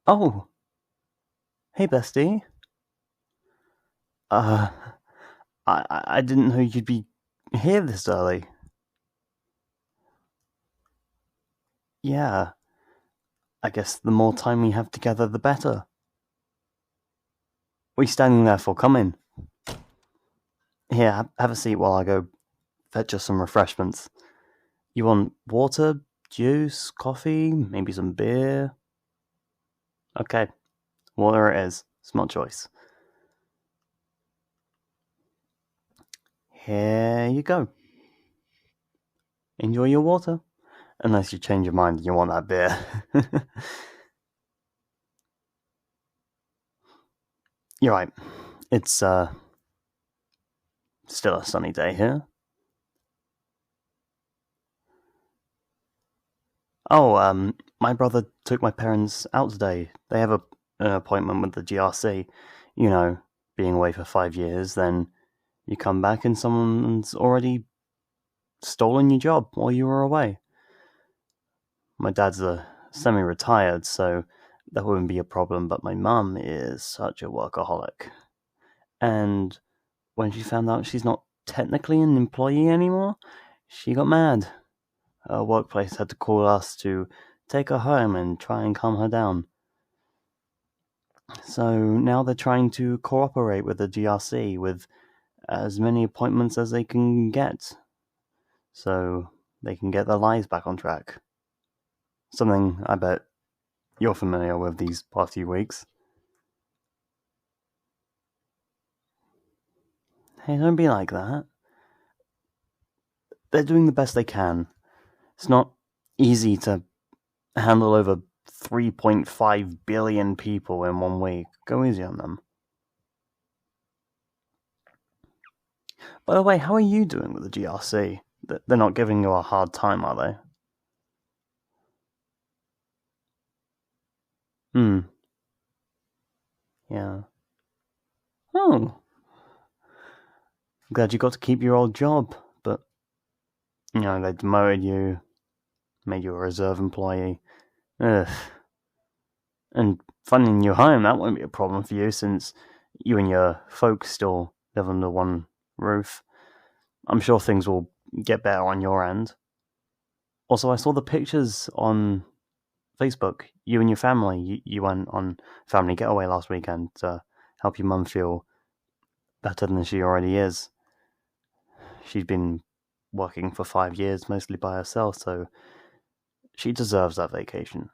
Oh, hey bestie. Uh, I didn't know you'd be here this early. Yeah, I guess the more time we have together, the better. What are you standing there for? Come in. Here, have a seat while I go fetch us some refreshments. You want water, juice, coffee, maybe some beer? Okay, water it is. Smart choice. Here you go. Enjoy your water. Unless you change your mind and you want that beer. You're right. It's still a sunny day here. Oh, my brother took my parents out today. They have an appointment with the GRC. You know, being away for 5 years, then you come back and someone's already stolen your job while you were away. My dad's a semi-retired, so that wouldn't be a problem, but my mum is such a workaholic. And when she found out she's not technically an employee anymore, she got mad. Her workplace had to call us to take her home and try and calm her down. So now they're trying to cooperate with the GRC with as many appointments as they can get, so they can get their lives back on track. Something I bet you're familiar with these past few weeks. Hey, don't be like that. They're doing the best they can. It's not easy to handle over 3.5 billion people in 1 week. Go easy on them. By the way, how are you doing with the GRC? They're not giving you a hard time, are they? Hmm. Yeah. Oh, I'm glad you got to keep your old job, but they demoted you, made you a reserve employee. Ugh. And finding your home, that won't be a problem for you since you and your folks still live under one roof. I'm sure things will get better on your end. Also, I saw the pictures on Facebook. You and your family, you went on family getaway last weekend to help your mum feel better than she already is. She's been working for 5 years mostly by herself, so she deserves that vacation.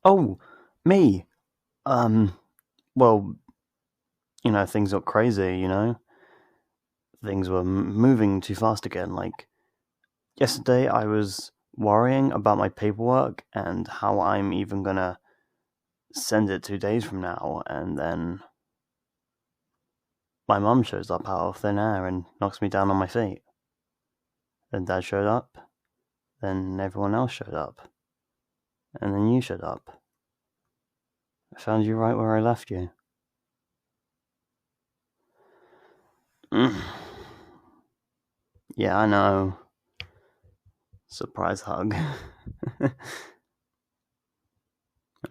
Oh, me. Um, well, things got crazy, Things were moving too fast again. Like, yesterday, I was worrying about my paperwork and how I'm even gonna send it 2 days from now, and then my mum shows up out of thin air and knocks me down on my feet. Then Dad showed up, then everyone else showed up, and then you showed up. I found you right where I left you. Mm. Yeah, I know. Surprise hug. I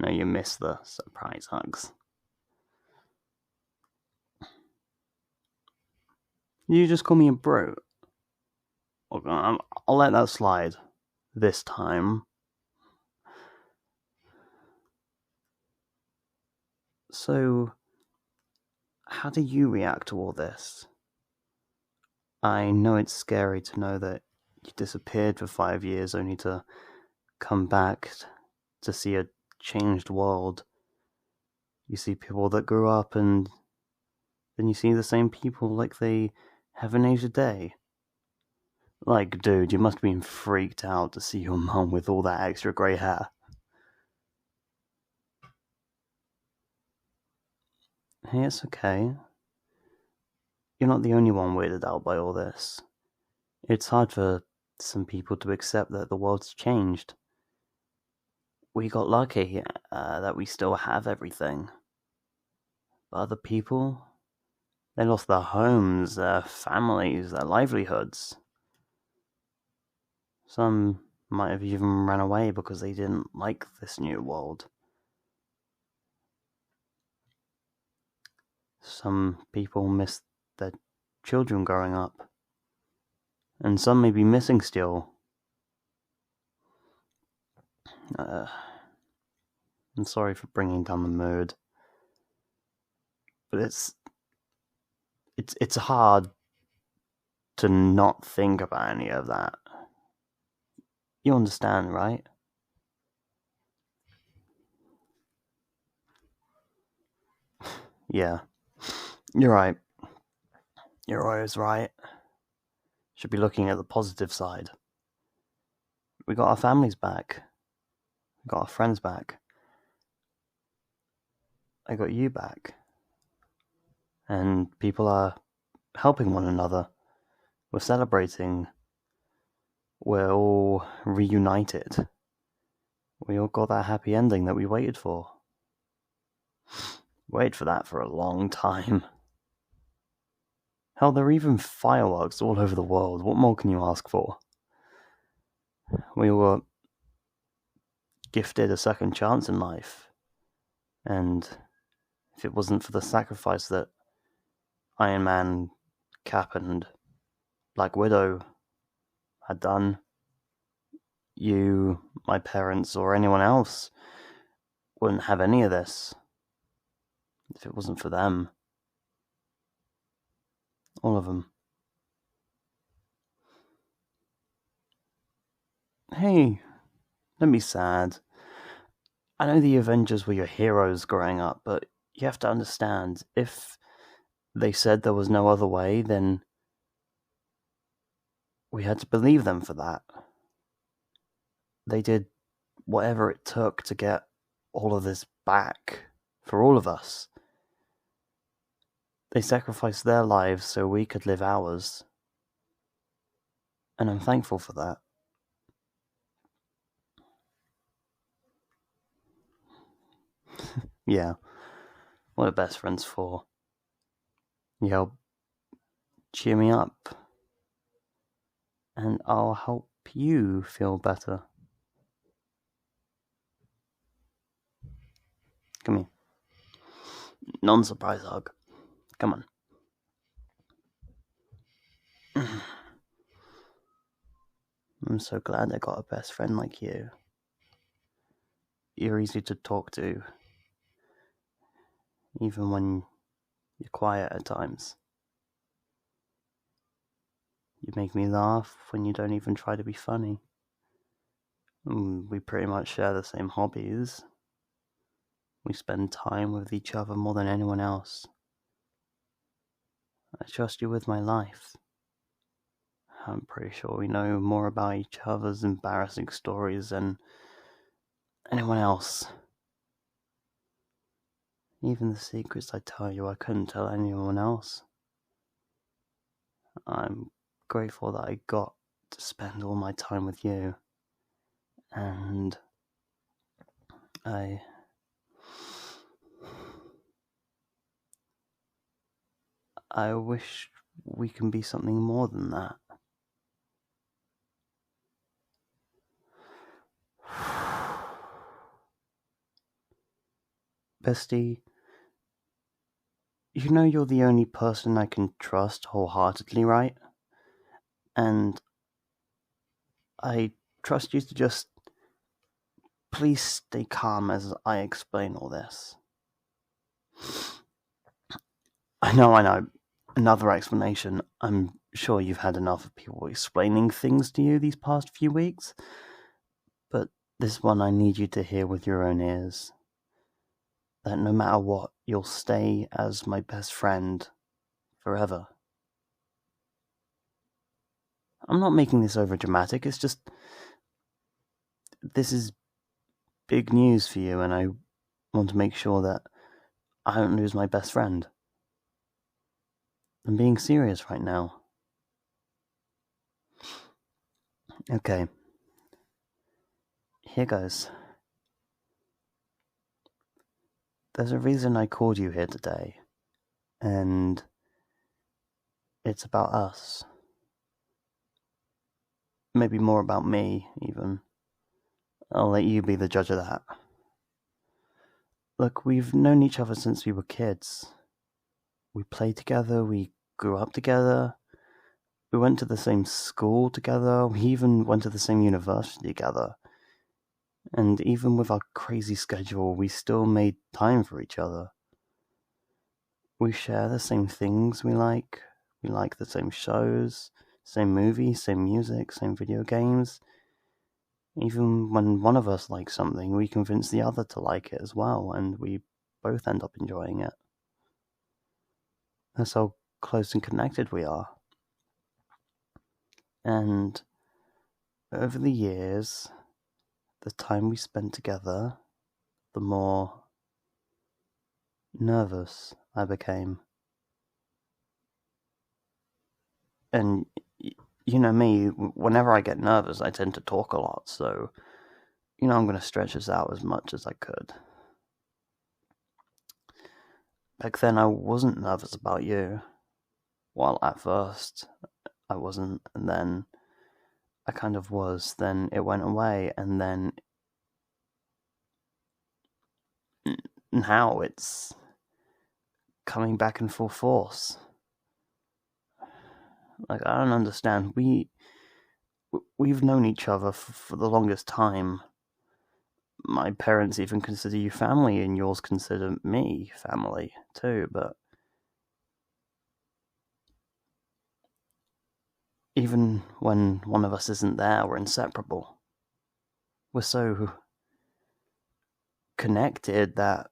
know you miss the surprise hugs. You just call me a brute. I'll let that slide. This time. So, how do you react to all this? I know it's scary to know that you disappeared for 5 years only to come back to see a changed world. You see people that grew up, and then you see the same people like they haven't aged a day. Like, dude, you must have been freaked out to see your mum with all that extra grey hair. Hey, it's okay. You're not the only one weirded out by all this. It's hard for some people to accept that the world's changed. We got lucky that we still have everything. But other people, they lost their homes, their families, their livelihoods. Some might have even ran away because they didn't like this new world. Some people miss their children growing up. And some may be missing still. I'm sorry for bringing down the mood. But it's hard to not think about any of that. You understand, right? Yeah. You're right. You're always right. Should be looking at the positive side. We got our families back. We got our friends back. I got you back. And people are helping one another. We're celebrating. We're all reunited. We all got that happy ending that we waited for. Waited for that for a long time. Hell, there are even fireworks all over the world. What more can you ask for? We were gifted a second chance in life. And if it wasn't for the sacrifice that Iron Man, Cap, and Black Widow had done, you, my parents, or anyone else wouldn't have any of this. If it wasn't for them. All of them. Hey, don't be sad. I know the Avengers were your heroes growing up, but you have to understand, if they said there was no other way, then we had to believe them for that. They did whatever it took to get all of this back for all of us. They sacrificed their lives so we could live ours. And I'm thankful for that. Yeah. What are best friends for? You help cheer me up. And I'll help you feel better. Come here. Non-surprise hug. Come on. I'm so glad I got a best friend like you. You're easy to talk to, even when you're quiet at times. You make me laugh when you don't even try to be funny. We pretty much share the same hobbies. We spend time with each other more than anyone else. I trust you with my life. I'm pretty sure we know more about each other's embarrassing stories than anyone else. Even the secrets I tell you, I couldn't tell anyone else. I'm grateful that I got to spend all my time with you. And I wish we can be something more than that. Bestie, you know you're the only person I can trust wholeheartedly, right? And I trust you to just please stay calm as I explain all this. I know. Another explanation. I'm sure you've had enough of people explaining things to you these past few weeks. But this one I need you to hear with your own ears. That no matter what, you'll stay as my best friend forever. I'm not making this over dramatic, it's just this is big news for you, and I want to make sure that I don't lose my best friend. I'm being serious right now. Okay. Here goes. There's a reason I called you here today, and it's about us. maybe more about me, even. I'll let you be the judge of that. Look, we've known each other since we were kids. We played together, we grew up together, we went to the same school together, we even went to the same university together. And even with our crazy schedule, we still made time for each other. We share the same things we like the same shows, same movies, same music, same video games. Even when one of us likes something, we convince the other to like it as well, and we both end up enjoying it. That's how close and connected we are. And over the years, the time we spent together, the more nervous I became. And you know me, whenever I get nervous, I tend to talk a lot, so, I'm going to stretch this out as much as I could. Back then, I wasn't nervous about you. Well, at first, I wasn't, and then I kind of was, then it went away, and then now it's coming back in full force. Like, I don't understand. We've known each other for the longest time. My parents even consider you family, and yours consider me family too, but even when one of us isn't there, we're inseparable. We're so connected that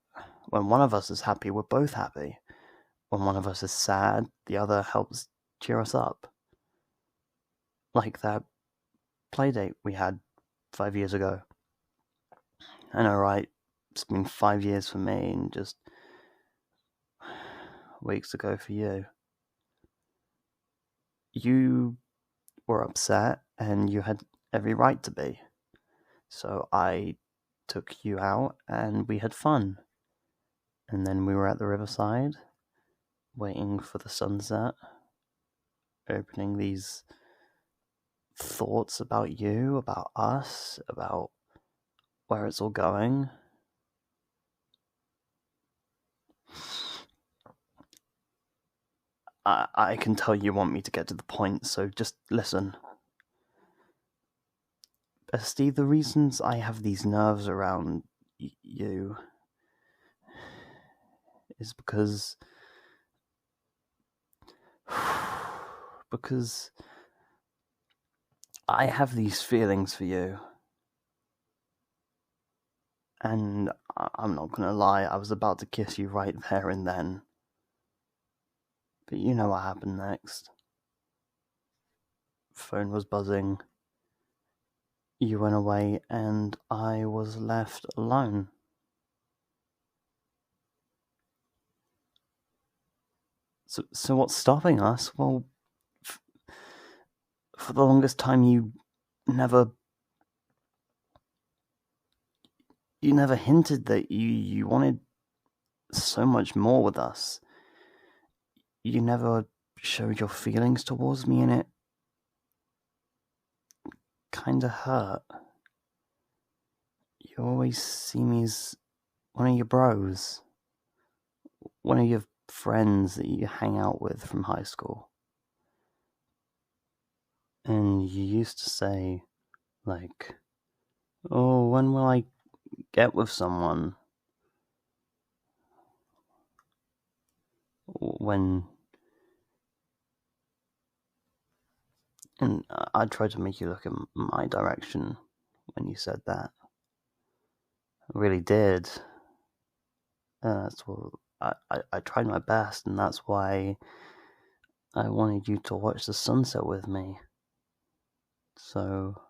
when one of us is happy, we're both happy. When one of us is sad, the other helps cheer us up. Like that playdate we had 5 years ago. I know, right? It's been 5 years for me and just weeks ago for you. You were upset and you had every right to be. So I took you out and we had fun. And then we were at the riverside, waiting for the sunset, opening these thoughts about you, about us, about where it's all going. I can tell you want me to get to the point, so just listen. Bestie, the reasons I have these nerves around you is because I have these feelings for you. And I'm not gonna lie, I was about to kiss you right there and then. But you know what happened next. Phone was buzzing. You went away and I was left alone. So what's stopping us? Well, for the longest time you never hinted that you wanted so much more with us. You never showed your feelings towards me, and it kinda hurt. You always see me as one of your bros. One of your friends that you hang out with from high school. And you used to say, like, oh, when will I get with someone? And I tried to make you look in my direction when you said that. I really did. That's what I tried my best, and that's why I wanted you to watch the sunset with me, so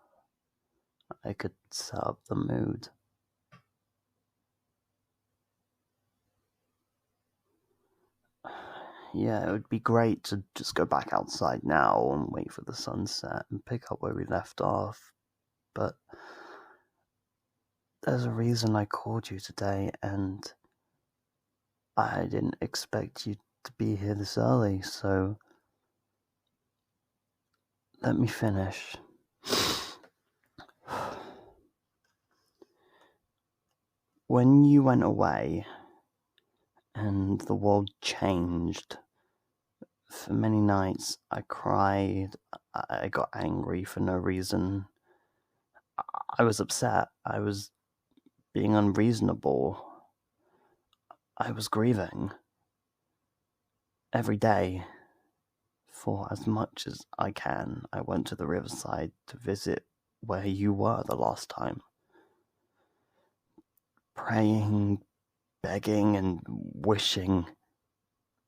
I could set up the mood. Yeah, it would be great to just go back outside now and wait for the sunset and pick up where we left off, but there's a reason I called you today, and I didn't expect you to be here this early, so let me finish. When you went away and the world changed, for many nights I cried, I got angry for no reason. I was upset, I was being unreasonable, I was grieving. Every day, for as much as I can, I went to the riverside to visit where you were the last time. Praying, begging, and wishing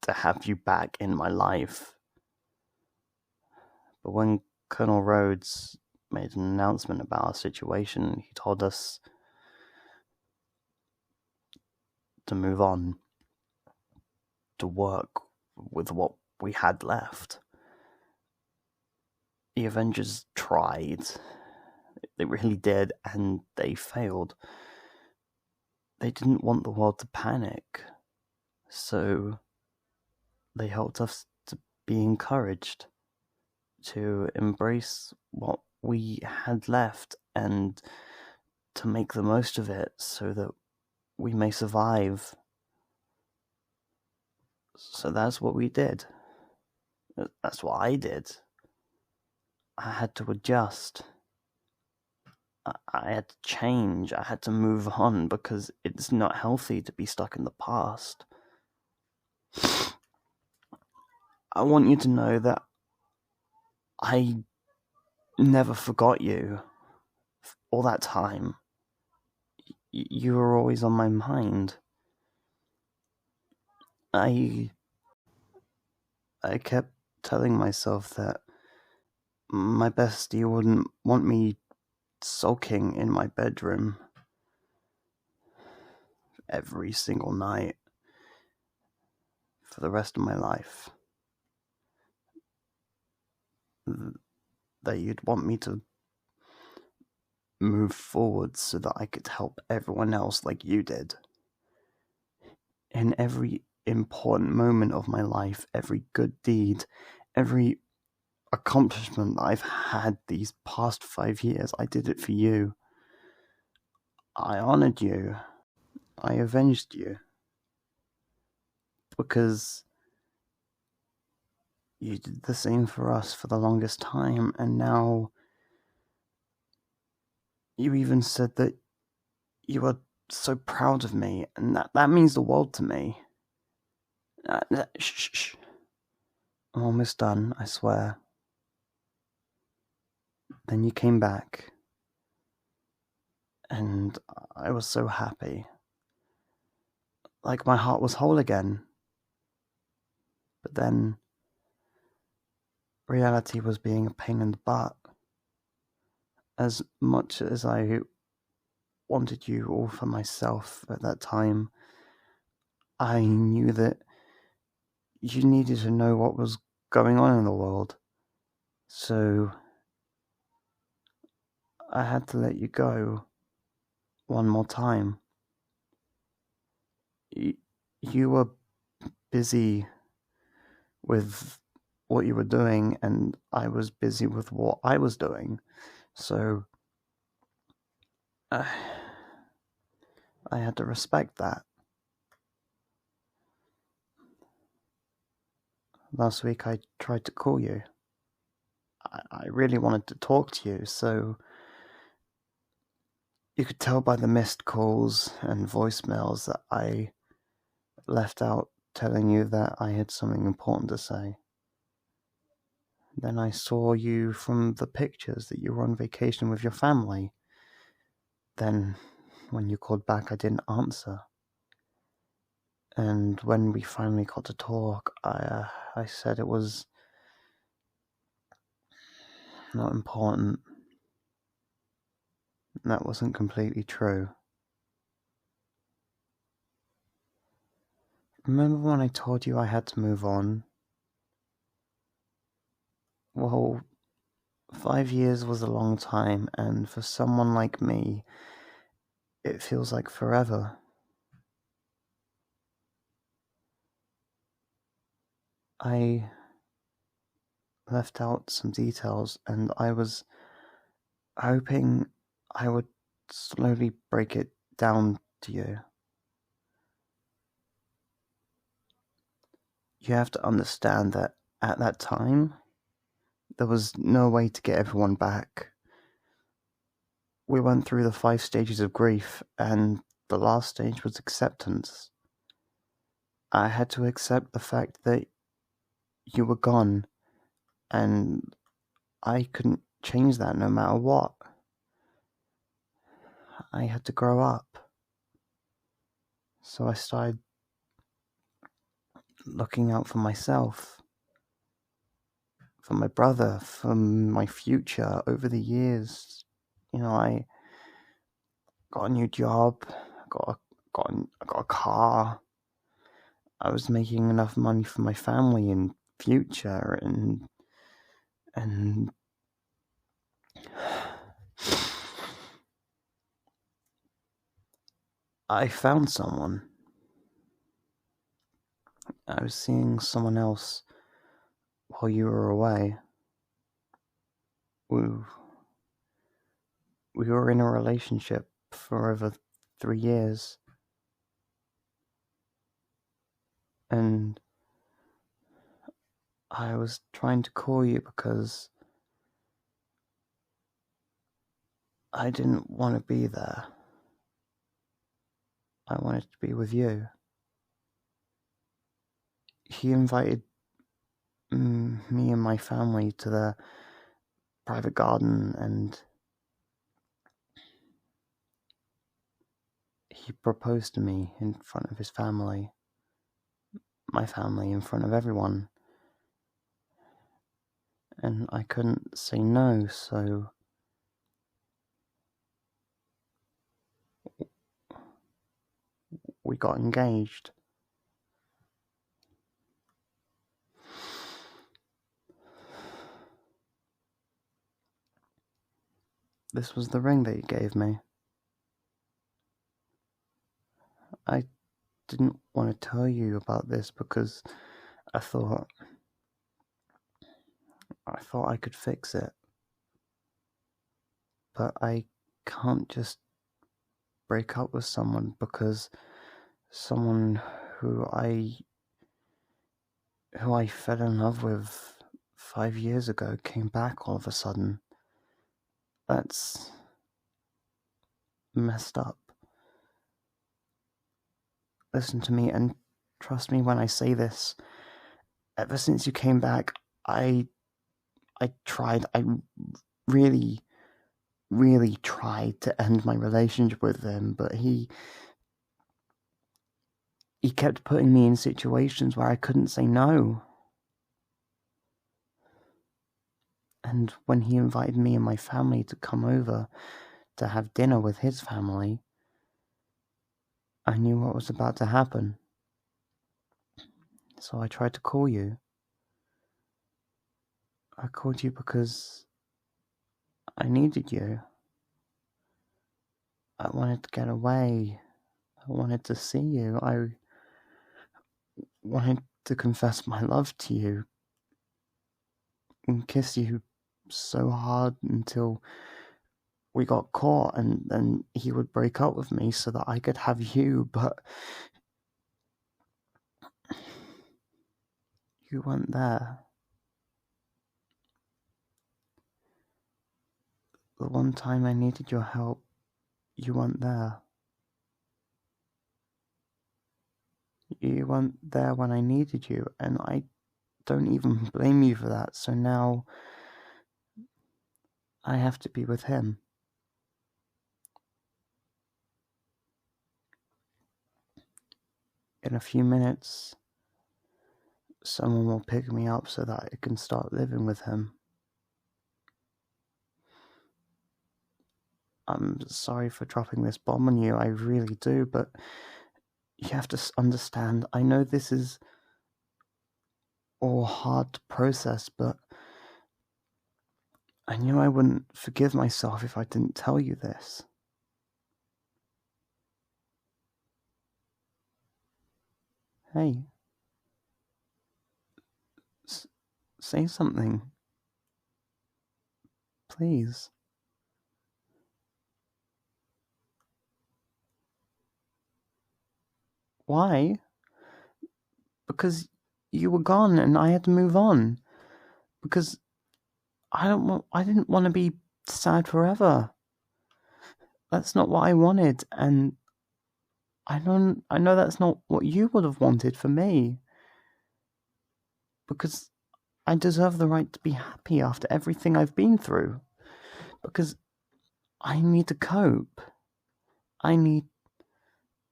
to have you back in my life. But when Colonel Rhodes made an announcement about our situation, he told us to move on, to work with what we had left. The Avengers tried. They really did, and they failed. They didn't want the world to panic, so they helped us to be encouraged, to embrace what we had left and to make the most of it so that we may survive. So that's what we did. That's what I did. I had to adjust. I had to change. I had to move on because it's not healthy to be stuck in the past. I want you to know that I never forgot you. All that time, you were always on my mind. I kept telling myself that my bestie wouldn't want me sulking in my bedroom every single night for the rest of my life. That you'd want me to move forward so that I could help everyone else like you did. In every important moment of my life, every good deed, every accomplishment that I've had these past 5 years, I did it for you. I honored you. I avenged you. Because you did the same for us for the longest time, and now you even said that you were so proud of me, and that means the world to me. Shh. I'm almost done, I swear. Then you came back, and I was so happy. Like my heart was whole again. But then reality was being a pain in the butt. As much as I wanted you all for myself at that time, I knew that you needed to know what was going on in the world. So I had to let you go one more time. You were busy with what you were doing, and I was busy with what I was doing. So I had to respect that. Last week I tried to call you. I really wanted to talk to you, so you could tell by the missed calls and voicemails that I left out telling you that I had something important to say. Then I saw you from the pictures that you were on vacation with your family. Then, when you called back, I didn't answer. And when we finally got to talk, I said it was not important. That wasn't completely true. Remember when I told you I had to move on? Well, 5 years was a long time, and for someone like me, it feels like forever. I left out some details, and I was hoping I would slowly break it down to you. You have to understand that at that time, there was no way to get everyone back. We went through the 5 stages of grief, and the last stage was acceptance. I had to accept the fact that you were gone, and I couldn't change that no matter what. I had to grow up. So I started looking out for myself, for my brother, for my future over the years. I got a new job, I got a car. I was making enough money for my family and future, and I found someone. I was seeing someone else while you were away. We were in a relationship for over 3 years. And I was trying to call you because I didn't want to be there. I wanted to be with you. He invited me and my family to the private garden, and he proposed to me in front of his family, my family, in front of everyone. And I couldn't say no, so we got engaged. This was the ring that he gave me. I didn't want to tell you about this because I thought I could fix it. But I can't just break up with someone because someone who I fell in love with 5 years ago came back all of a sudden. That's messed up. Listen to me and trust me when I say this. Ever since you came back, I tried. I really, really tried to end my relationship with him, but he kept putting me in situations where I couldn't say no. And when he invited me and my family to come over to have dinner with his family, I knew what was about to happen. So I tried to call you. I called you because I needed you. I wanted to get away. I wanted to see you. I wanted to confess my love to you and kiss you so hard until we got caught, and then he would break up with me so that I could have you, but you weren't there. The one time I needed your help, you weren't there. You weren't there when I needed you, and I don't even blame you for that, so now I have to be with him. In a few minutes, someone will pick me up so that I can start living with him. I'm sorry for dropping this bomb on you, I really do, but you have to understand, I know this is all hard to process, but I knew I wouldn't forgive myself if I didn't tell you this. Hey. Say something. Please. Why? Because you were gone and I had to move on. Because I didn't want to be sad forever. That's not what I wanted, and I know that's not what you would have wanted for me. Because I deserve the right to be happy after everything I've been through. Because I need to cope. I need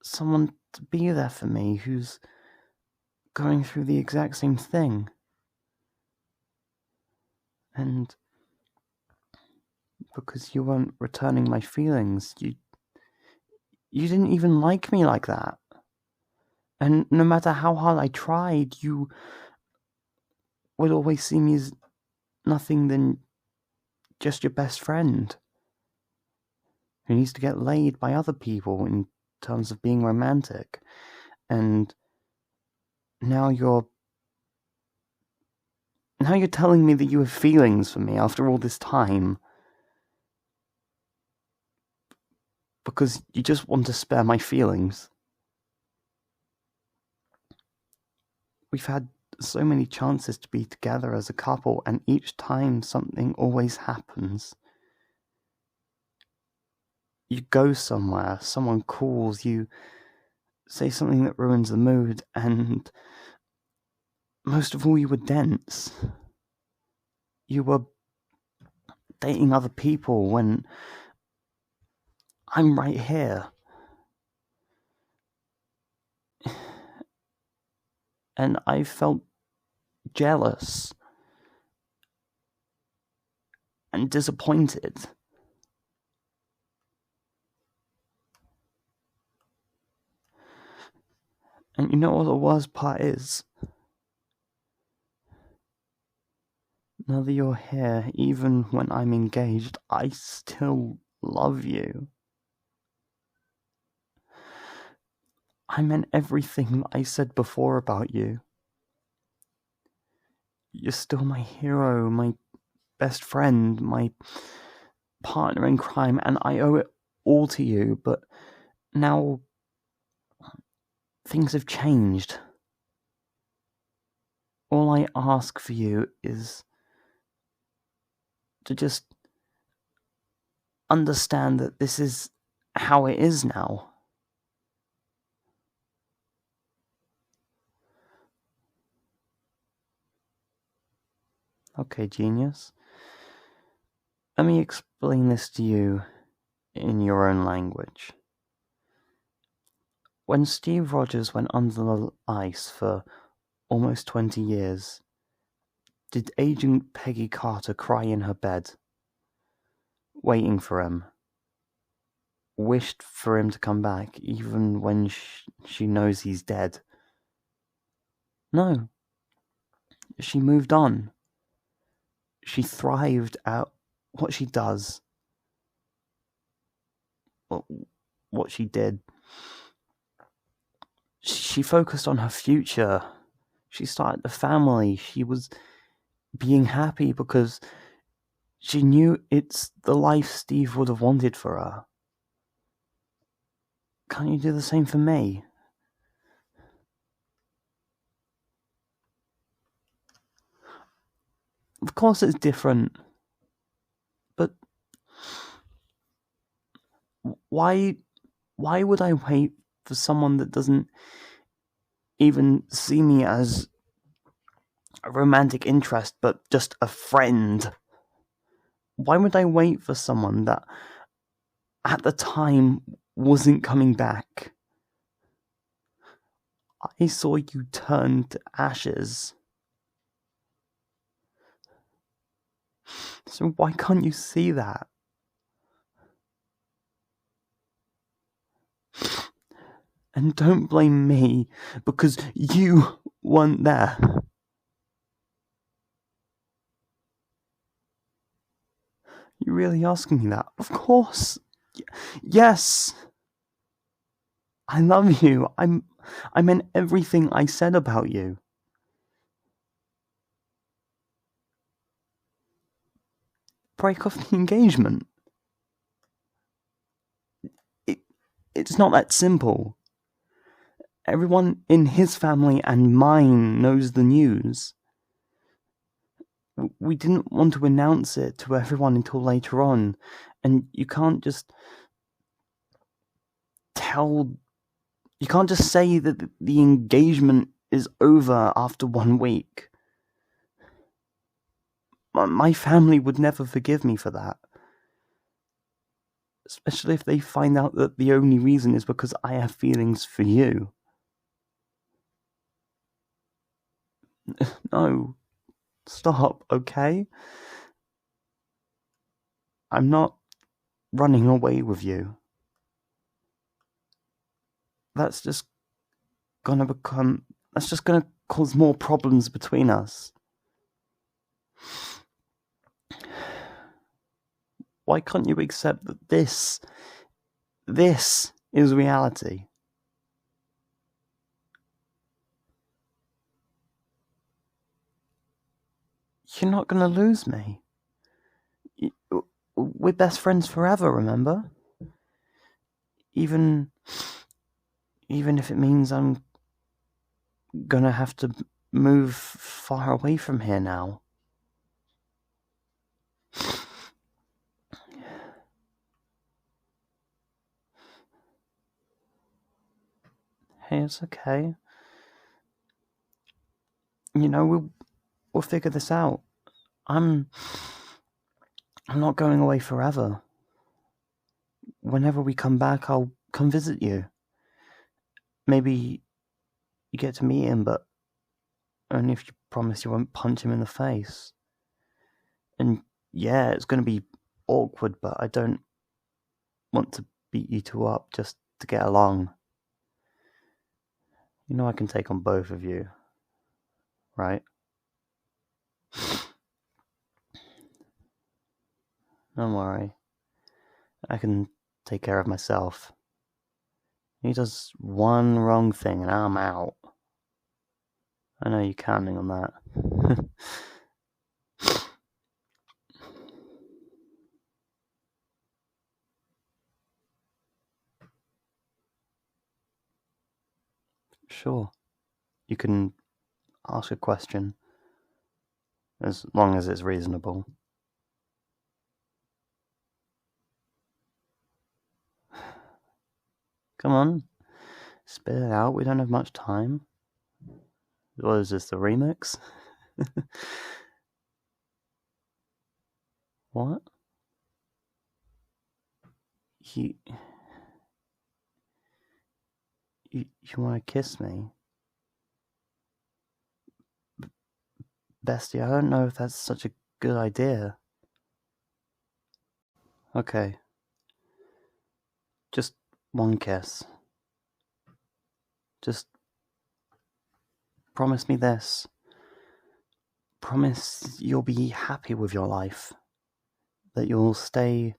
someone to be there for me who's going through the exact same thing. And because you weren't returning my feelings, you didn't even like me like that. And no matter how hard I tried, you would always see me as nothing than just your best friend who needs to get laid by other people in terms of being romantic. And now you're telling me that you have feelings for me after all this time because you just want to spare my feelings. We've had so many chances to be together as a couple, and each time something always happens. You go somewhere, someone calls, you say something that ruins the mood, and most of all, you were dense. You were dating other people when I'm right here. And I felt jealous and disappointed. And you know what the worst part is? Now that you're here, even when I'm engaged, I still love you. I meant everything I said before about you. You're still my hero, my best friend, my partner in crime, and I owe it all to you, but now things have changed. All I ask for you is to just understand that this is how it is now. Okay, genius. Let me explain this to you in your own language. When Steve Rogers went under the ice for almost 20 years, did Agent Peggy Carter cry in her bed, waiting for him, wished for him to come back even when she knows he's dead? No. She moved on. She thrived at what she does, what she did. She focused on her future. She started a family. She was being happy because she knew it's the life Steve would have wanted for her. Can't you do the same for me? Of course it's different, but why would I wait for someone that doesn't even see me as a romantic interest, but just a friend? Why would I wait for someone that at the time wasn't coming back? I saw you turn to ashes. So why can't you see that? And don't blame me because you weren't there. You're really asking me that? Of course. Yes. I love you. I meant everything I said about you. Break off the engagement. It's not that simple. Everyone in his family and mine knows the news. We didn't want to announce it to everyone until later on, and you can't just say that the engagement is over after 1 week. My family would never forgive me for that. Especially if they find out that the only reason is because I have feelings for you. No. Stop, okay? I'm not running away with you. That's just gonna cause more problems between us. Why can't you accept that this is reality? You're not gonna lose me. We're best friends forever, remember? Even if it means I'm gonna have to move far away from here now. Hey, it's okay. You know, we'll figure this out. I'm not going away forever. Whenever we come back, I'll come visit you. Maybe you get to meet him, but only if you promise you won't punch him in the face. And yeah, it's going to be awkward, but I don't want to beat you two up just to get along. You know I can take on both of you, right? Don't worry. I can take care of myself. He does one wrong thing and I'm out. I know you're counting on that. Sure. You can ask a question, as long as it's reasonable. Come on, spit it out, we don't have much time. What is this, the remix? What? You want to kiss me? Bestie, I don't know if that's such a good idea. Okay. Just one kiss. Just promise me this. Promise you'll be happy with your life. That you'll stay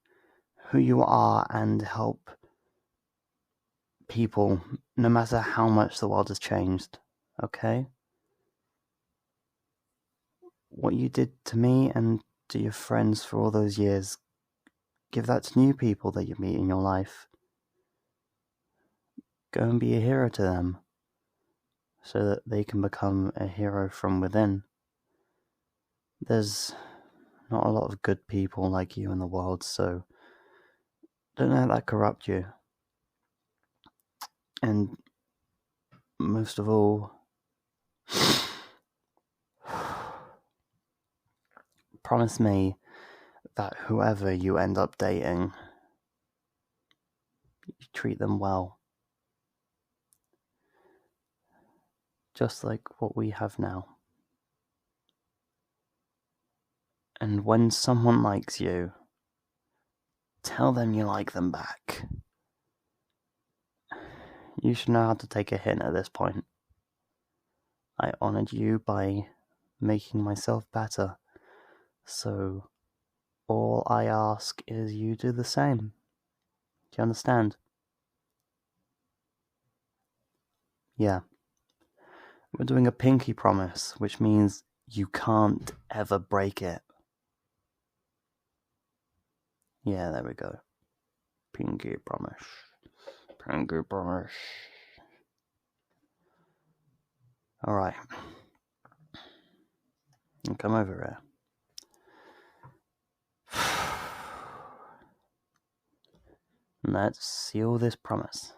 who you are and help people, no matter how much the world has changed. Okay? What you did to me and to your friends for all those years, give that to new people that you meet in your life. Go and be a hero to them, so that they can become a hero from within. There's not a lot of good people like you in the world, so don't let that corrupt you. And most of all, promise me that whoever you end up dating, you treat them well. Just like what we have now. And when someone likes you, tell them you like them back. You should know how to take a hint at this point. I honored you by making myself better, so all I ask is you do the same. Do you understand? Yeah. We're doing a pinky promise, which means you can't ever break it. Yeah, there we go. Pinky promise. Pinky promise. Alright. Come over here. Let's seal this promise.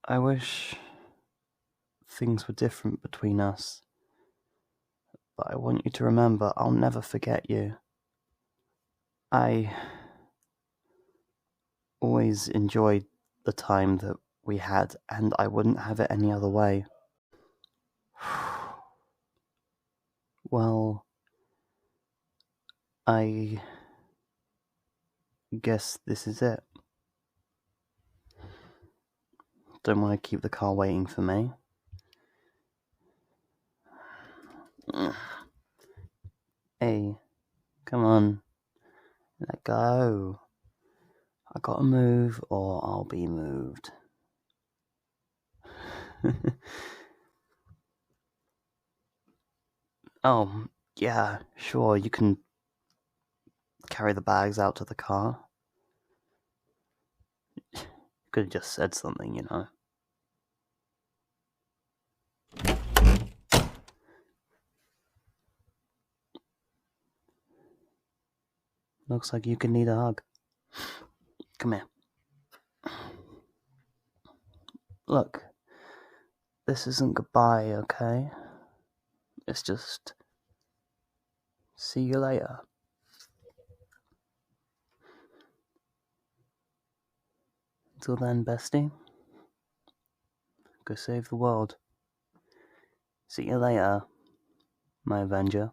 I wish things were different between us, but I want you to remember I'll never forget you. I always enjoyed the time that we had, and I wouldn't have it any other way. Well, I guess this is it. Don't want to keep the car waiting for me. Hey, come on. Let go. I gotta move or I'll be moved. Oh, yeah, sure, you can carry the bags out to the car. Could have just said something, you know. Looks like you could need a hug. Come here. Look, this isn't goodbye, okay? It's just see you later. Until then, bestie, go save the world. See you later, my Avenger.